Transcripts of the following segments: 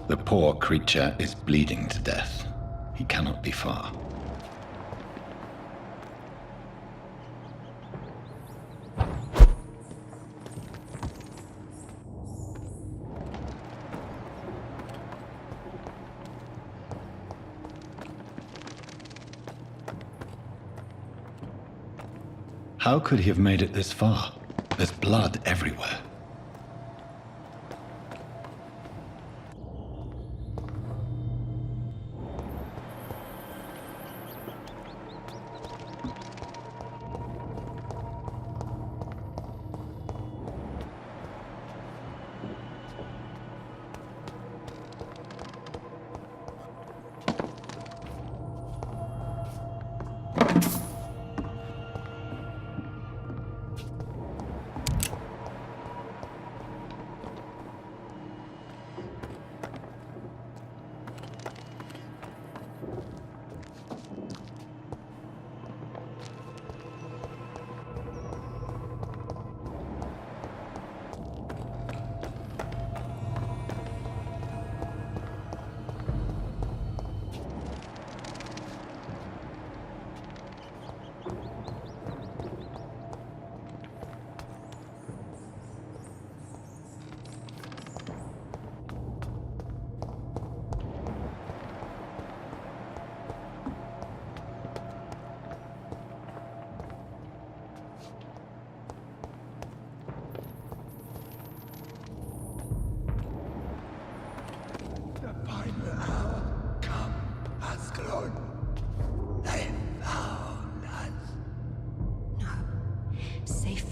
The poor creature is bleeding to death. He cannot be far. How could he have made it this far? There's blood everywhere.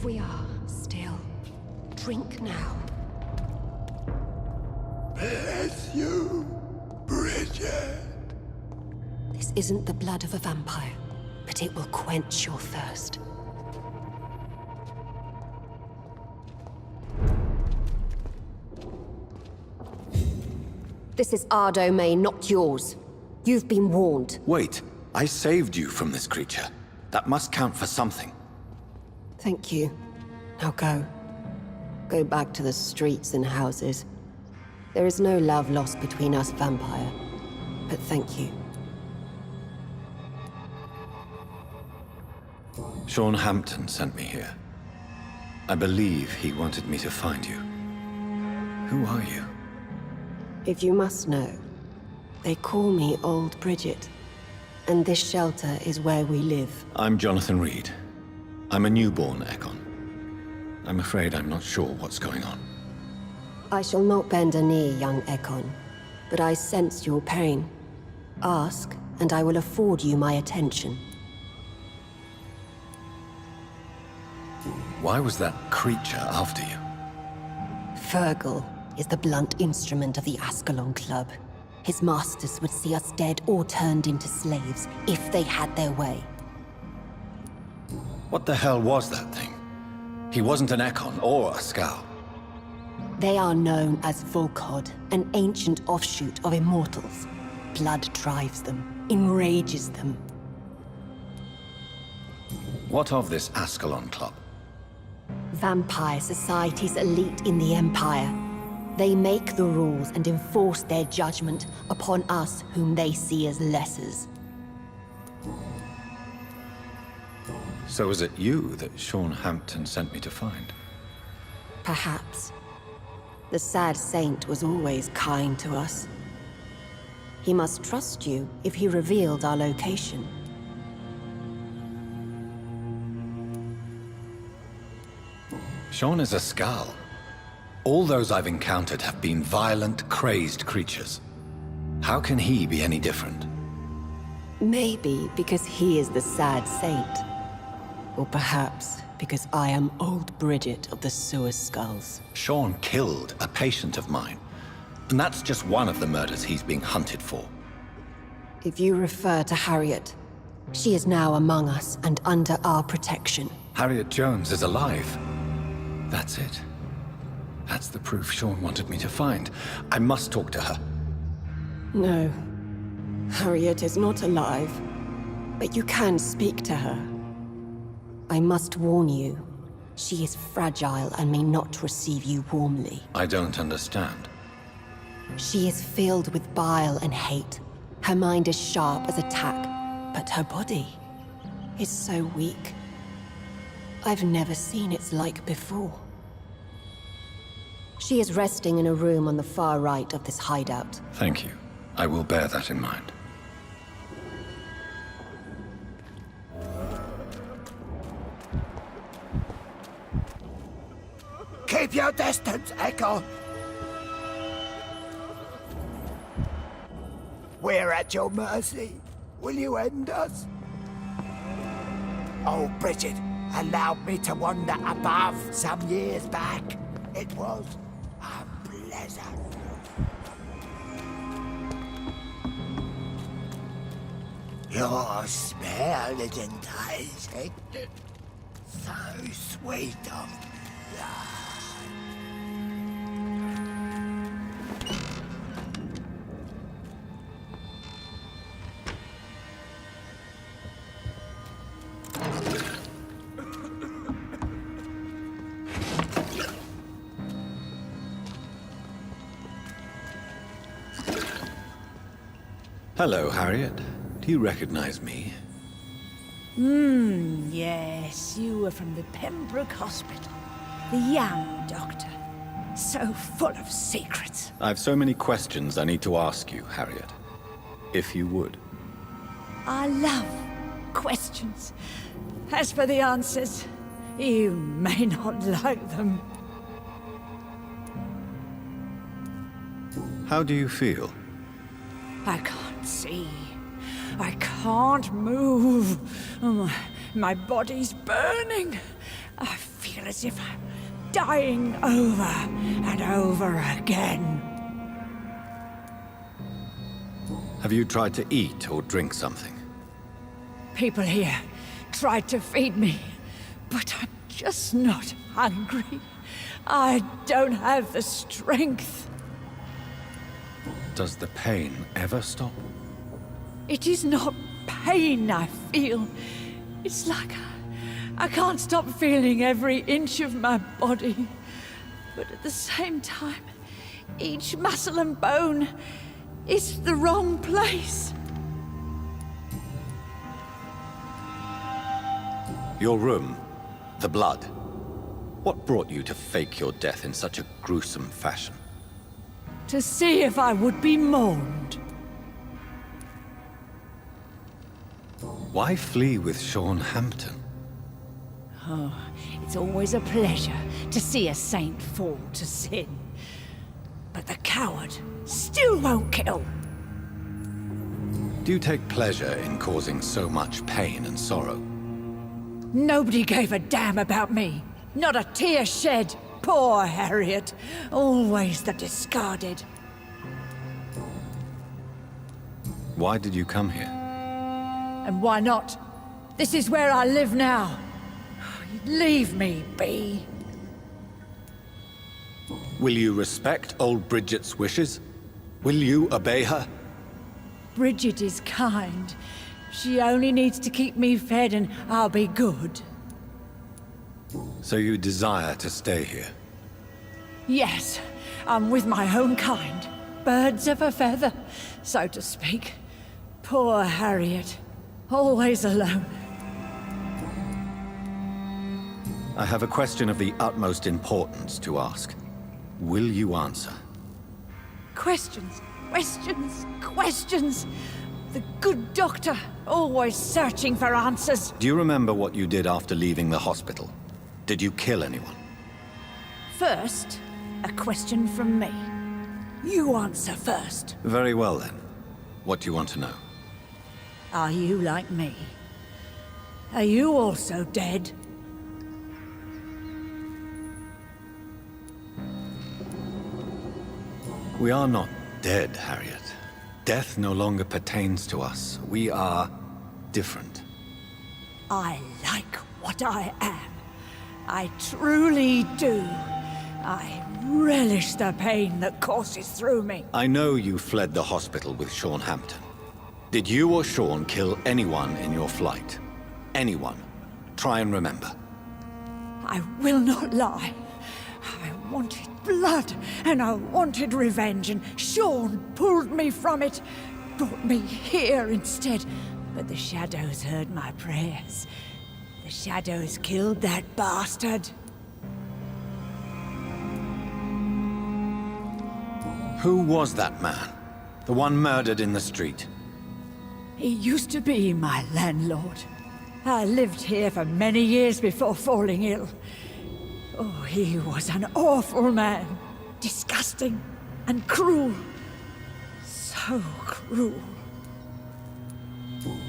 We are still. Drink now. Bless you, Bridget. This isn't the blood of a vampire, but it will quench your thirst. This is our domain, not yours. You've been warned. Wait, I saved you from this creature. That must count for something. Thank you. Now go. Go back to the streets and houses. There is no love lost between us, vampire. But thank you. Sean Hampton sent me here. I believe he wanted me to find you. Who are you? If you must know, they call me Old Bridget. And this shelter is where we live. I'm Jonathan Reid. I'm a newborn Ekon. I'm afraid I'm not sure what's going on. I shall not bend a knee, young Ekon, but I sense your pain. Ask, and I will afford you my attention. Why was that creature after you? Fergal is the blunt instrument of the Ascalon Club. His masters would see us dead or turned into slaves if they had their way. What the hell was that thing? He wasn't an Ekon or a Skal. They are known as Volkod, an ancient offshoot of immortals. Blood drives them, enrages them. What of this Ascalon Club? Vampire Society's elite in the Empire. They make the rules and enforce their judgment upon us whom they see as lessers. So was it you that Sean Hampton sent me to find? Perhaps. The sad saint was always kind to us. He must trust you if he revealed our location. Sean is a Skal. All those I've encountered have been violent, crazed creatures. How can he be any different? Maybe because he is the sad saint. Or perhaps because I am Old Bridget of the Sewer Skulls. Sean killed a patient of mine. And that's just one of the murders he's being hunted for. If you refer to Harriet, she is now among us and under our protection. Harriet Jones is alive. That's it. That's the proof Sean wanted me to find. I must talk to her. No. Harriet is not alive. But you can speak to her. I must warn you, she is fragile and may not receive you warmly. I don't understand. She is filled with bile and hate. Her mind is sharp as a tack, but her body is so weak. I've never seen its like before. She is resting in a room on the far right of this hideout. Thank you. I will bear that in mind. Keep your distance, Echo. We're at your mercy. Will you end us? Oh, Bridget allowed me to wander above some years back. It was unpleasant. Your smell is enticing. So sweet of blood. Hello, Harriet. Do you recognize me? Yes, you were from the Pembroke Hospital. The young doctor. So full of secrets. I have so many questions I need to ask you, Harriet. If you would. I love questions. As for the answers, you may not like them. How do you feel? I can't see. I can't move. My body's burning. I feel as if I'm dying over and over again. Have you tried to eat or drink something? People here tried to feed me, but I'm just not hungry. I don't have the strength. Does the pain ever stop? It is not pain I feel. It's like I can't stop feeling every inch of my body. But at the same time, each muscle and bone is the wrong place. Your room, the blood. What brought you to fake your death in such a gruesome fashion? To see if I would be mourned. Why flee with Sean Hampton? Oh, it's always a pleasure to see a saint fall to sin. But the coward still won't kill. Do you take pleasure in causing so much pain and sorrow? Nobody gave a damn about me. Not a tear shed. Poor Harriet. Always the discarded. Why did you come here? And why not? This is where I live now. Leave me be. Will you respect old Bridget's wishes? Will you obey her? Bridget is kind. She only needs to keep me fed and I'll be good. So you desire to stay here? Yes, I'm with my own kind. Birds of a feather, so to speak. Poor Harriet. Always alone. I have a question of the utmost importance to ask. Will you answer? Questions, questions, questions. The good doctor, always searching for answers. Do you remember what you did after leaving the hospital? Did you kill anyone? First, a question from me. You answer first. Very well then. What do you want to know? Are you like me? Are you also dead? We are not dead, Harriet. Death no longer pertains to us. We are different. I like what I am. I truly do. I relish the pain that courses through me. I know you fled the hospital with Sean Hampton. Did you or Sean kill anyone in your flight? Anyone? Try and remember. I will not lie. I wanted blood, and I wanted revenge, and Sean pulled me from it, brought me here instead. But the shadows heard my prayers. The shadows killed that bastard. Who was that man? The one murdered in the street? He used to be my landlord. I lived here for many years before falling ill. Oh, he was an awful man. Disgusting and cruel. So cruel.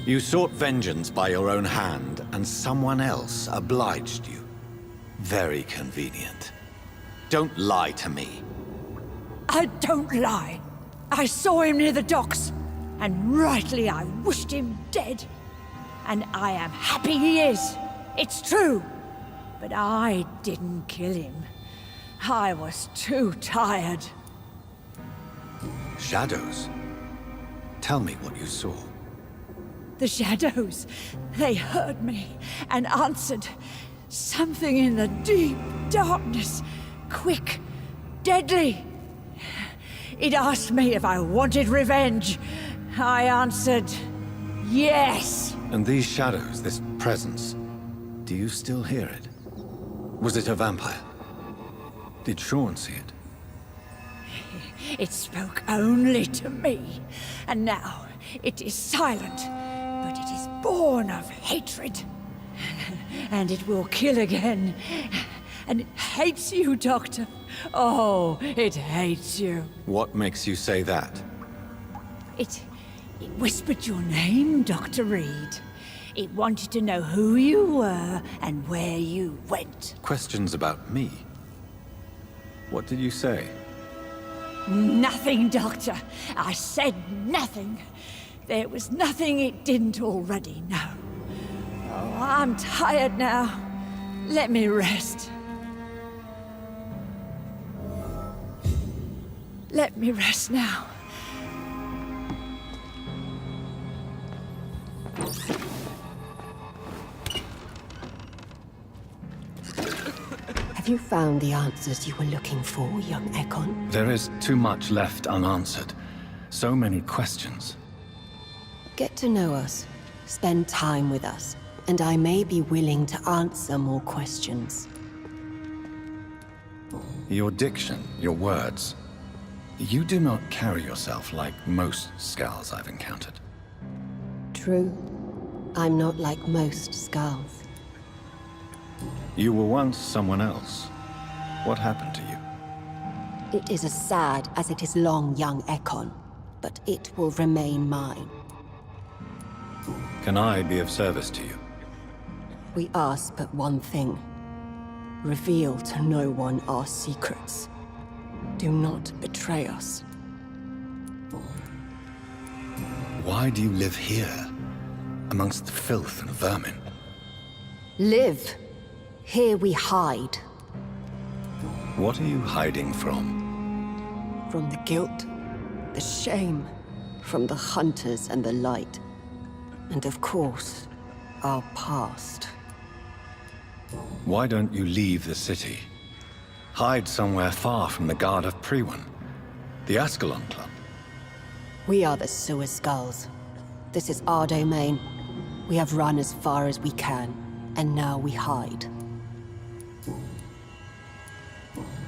You sought vengeance by your own hand, and someone else obliged you. Very convenient. Don't lie to me. I don't lie. I saw him near the docks, and rightly I wished him dead. And I am happy he is. It's true. But I didn't kill him. I was too tired. Shadows? Tell me what you saw. The shadows, they heard me and answered. Something in the deep darkness, quick, deadly. It asked me if I wanted revenge. I answered, yes. And these shadows, this presence, do you still hear it? Was it a vampire? Did Sean see it? It spoke only to me, and now it is silent, but it is born of hatred. And it will kill again. And it hates you, Doctor. Oh, it hates you. What makes you say that? It whispered your name, Dr. Reid. It wanted to know who you were and where you went. Questions about me? What did you say? Nothing, Doctor. I said nothing. There was nothing it didn't already know. Oh, I'm tired now. Let me rest. Let me rest now. Have you found the answers you were looking for, young Ekon? There is too much left unanswered. So many questions. Get to know us. Spend time with us. And I may be willing to answer more questions. Your diction, your words. You do not carry yourself like most Skals I've encountered. True. I'm not like most Skals. You were once someone else. What happened to you? It is as sad as it is long, young Ekon. But it will remain mine. Can I be of service to you? We ask but one thing. Reveal to no one our secrets. Do not betray us. Why do you live here, amongst the filth and vermin? Live. Here we hide. What are you hiding from? From the guilt, the shame, from the hunters and the light. And of course, our past. Why don't you leave the city? Hide somewhere far from the Guard of Priwen, the Ascalon Club. We are the Sewer Skulls. This is our domain. We have run as far as we can, and now we hide.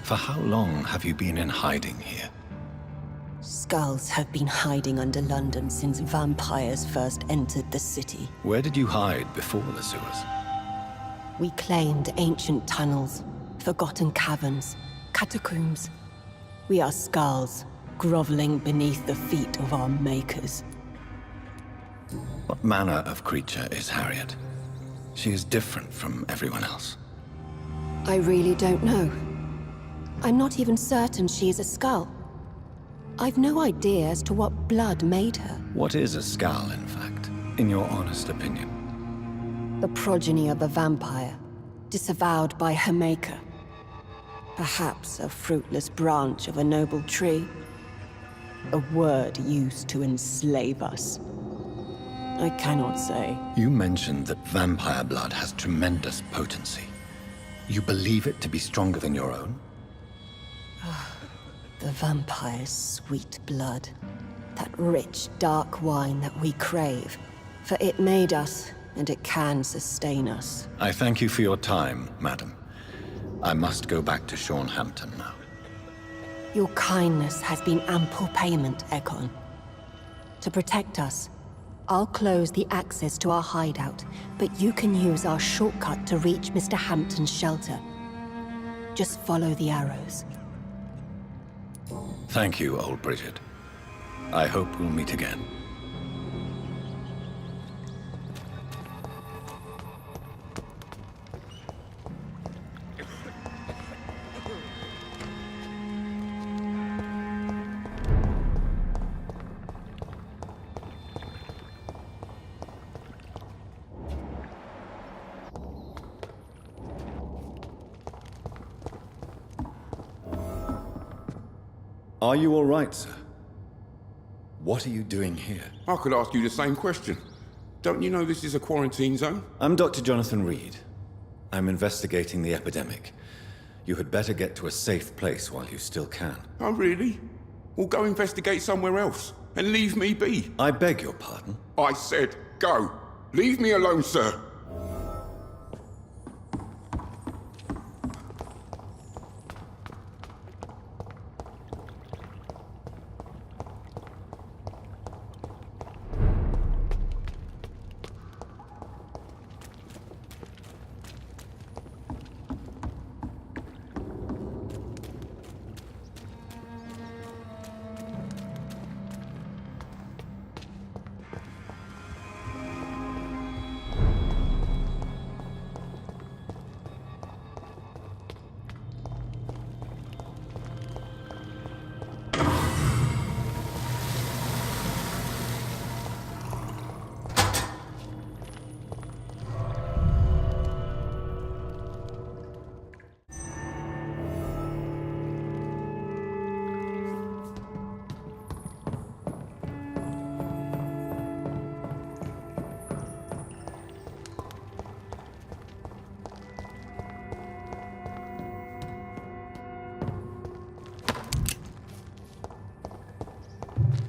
For how long have you been in hiding here? Skulls have been hiding under London since vampires first entered the city. Where did you hide before the sewers? We claimed ancient tunnels, forgotten caverns, catacombs. We are skulls, groveling beneath the feet of our makers. What manner of creature is Harriet? She is different from everyone else. I really don't know. I'm not even certain she is a skull. I've no idea as to what blood made her. What is a Skal, in fact, in your honest opinion? The progeny of a vampire, disavowed by her maker. Perhaps a fruitless branch of a noble tree. A word used to enslave us. I cannot say. You mentioned that vampire blood has tremendous potency. You believe it to be stronger than your own? The vampire's sweet blood. That rich, dark wine that we crave. For it made us, and it can sustain us. I thank you for your time, madam. I must go back to Hampton now. Your kindness has been ample payment, Ekon. To protect us, I'll close the access to our hideout, but you can use our shortcut to reach Mr. Hampton's shelter. Just follow the arrows. Thank you, old Bridget. I hope we'll meet again. Are you all right, sir? What are you doing here? I could ask you the same question. Don't you know this is a quarantine zone? I'm Dr. Jonathan Reid. I'm investigating the epidemic. You had better get to a safe place while you still can. Oh, really? Well, go investigate somewhere else and leave me be. I beg your pardon? I said go. Leave me alone, sir.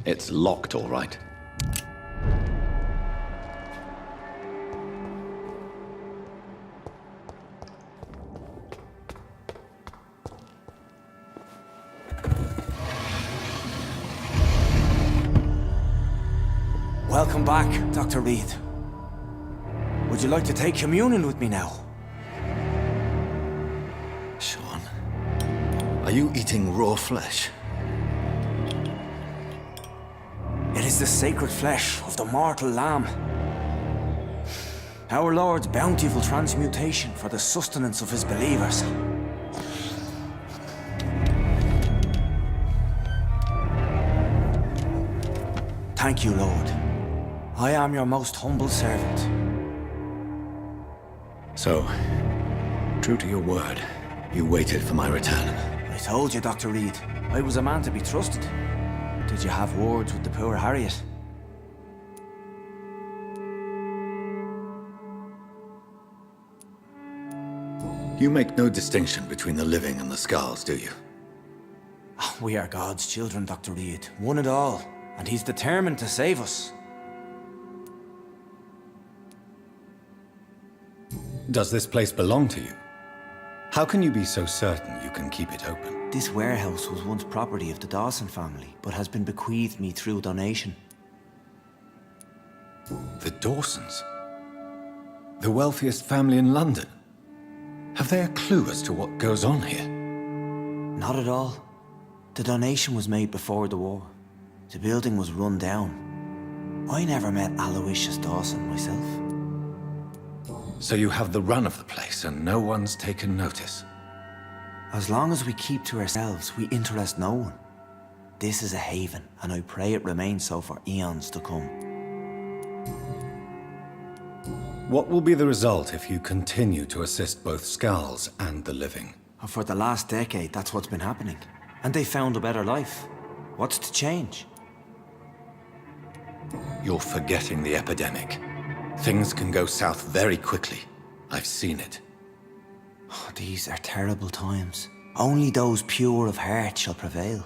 It's locked, all right. Welcome back, Dr. Reid. Would you like to take communion with me now? Sean, are you eating raw flesh? It is the sacred flesh of the mortal lamb. Our Lord's bountiful transmutation for the sustenance of his believers. Thank you, Lord. I am your most humble servant. So, true to your word, you waited for my return. I told you, Dr. Reid, I was a man to be trusted. Did you have words with the poor Harriet? You make no distinction between the living and the Skals, do you? We are God's children, Dr. Reid. One and all. And he's determined to save us. Does this place belong to you? How can you be so certain you can keep it open? This warehouse was once property of the Dawson family, but has been bequeathed me through donation. The Dawsons? The wealthiest family in London? Have they a clue as to what goes on here? Not at all. The donation was made before the war. The building was run down. I never met Aloysius Dawson myself. So you have the run of the place and no one's taken notice? As long as we keep to ourselves, we interest no one. This is a haven, and I pray it remains so for eons to come. What will be the result if you continue to assist both Skals and the living? And for the last decade, that's what's been happening. And they found a better life. What's to change? You're forgetting the epidemic. Things can go south very quickly. I've seen it. Oh, these are terrible times. Only those pure of heart shall prevail.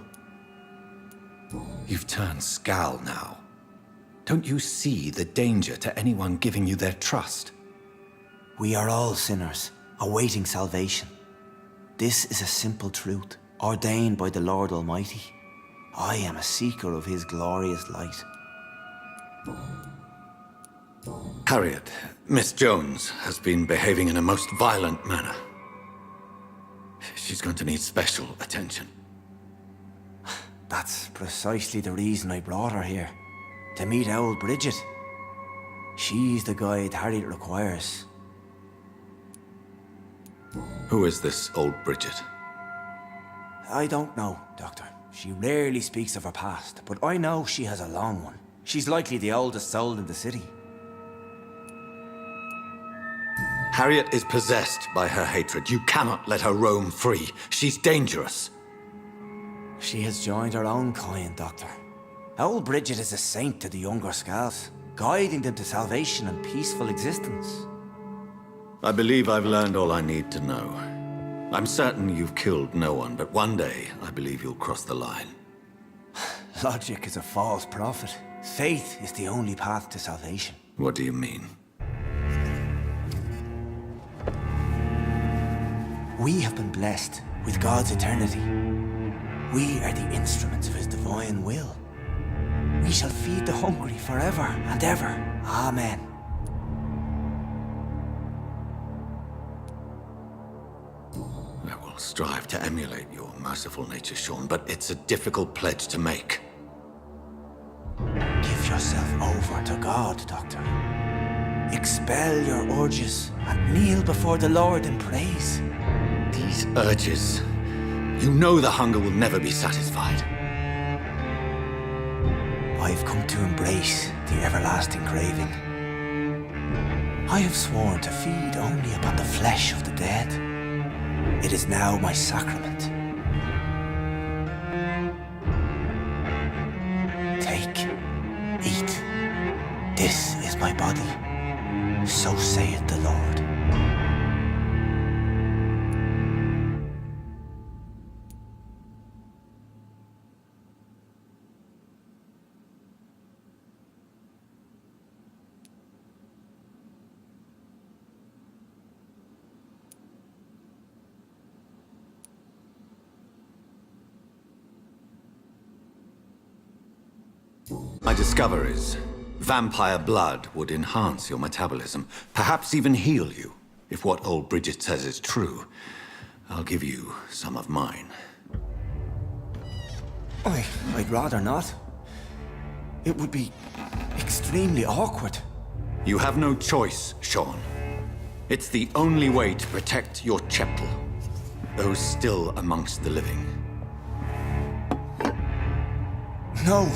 You've turned Skal now. Don't you see the danger to anyone giving you their trust? We are all sinners, awaiting salvation. This is a simple truth, ordained by the Lord Almighty. I am a seeker of His glorious light. Harriet, Miss Jones has been behaving in a most violent manner. She's going to need special attention. That's precisely the reason I brought her here. To meet old Bridget. She's the guide Harriet requires. Who is this old Bridget? I don't know, Doctor. She rarely speaks of her past, but I know she has a long one. She's likely the oldest soul in the city. Harriet is possessed by her hatred. You cannot let her roam free. She's dangerous. She has joined her own kind, Doctor. Old Bridget is a saint to the younger Skals, guiding them to salvation and peaceful existence. I believe I've learned all I need to know. I'm certain you've killed no one, but one day I believe you'll cross the line. Logic is a false prophet. Faith is the only path to salvation. What do you mean? We have been blessed with God's eternity. We are the instruments of His divine will. We shall feed the hungry forever and ever. Amen. I will strive to emulate your merciful nature, Sean, but it's a difficult pledge to make. Give yourself over to God, Doctor. Expel your urges and kneel before the Lord in praise. These urges. You know the hunger will never be satisfied. I've come to embrace the everlasting craving. I have sworn to feed only upon the flesh of the dead. It is now my sacrament. Take, eat. This is my body. So saith the Lord. My discoveries. Vampire blood would enhance your metabolism, perhaps even heal you. If what old Bridget says is true, I'll give you some of mine. I'd rather not. It would be extremely awkward. You have no choice, Sean. It's the only way to protect your cheptel, those still amongst the living. No,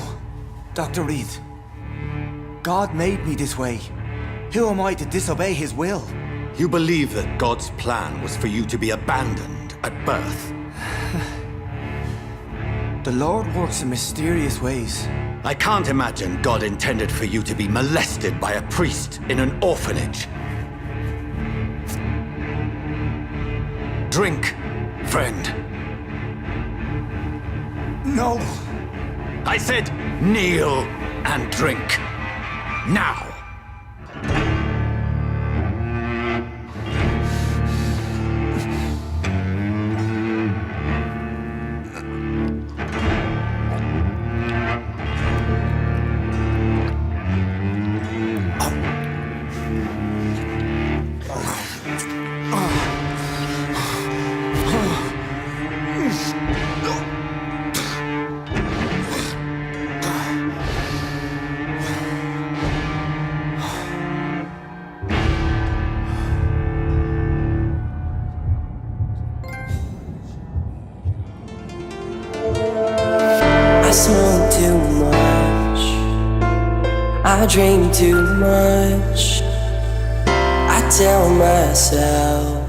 Dr. Reid. God made me this way. Who am I to disobey His will? You believe that God's plan was for you to be abandoned at birth. The Lord works in mysterious ways. I can't imagine God intended for you to be molested by a priest in an orphanage. Drink, friend. No! I said kneel and drink. Now! smoke too much, I drink too much, I tell myself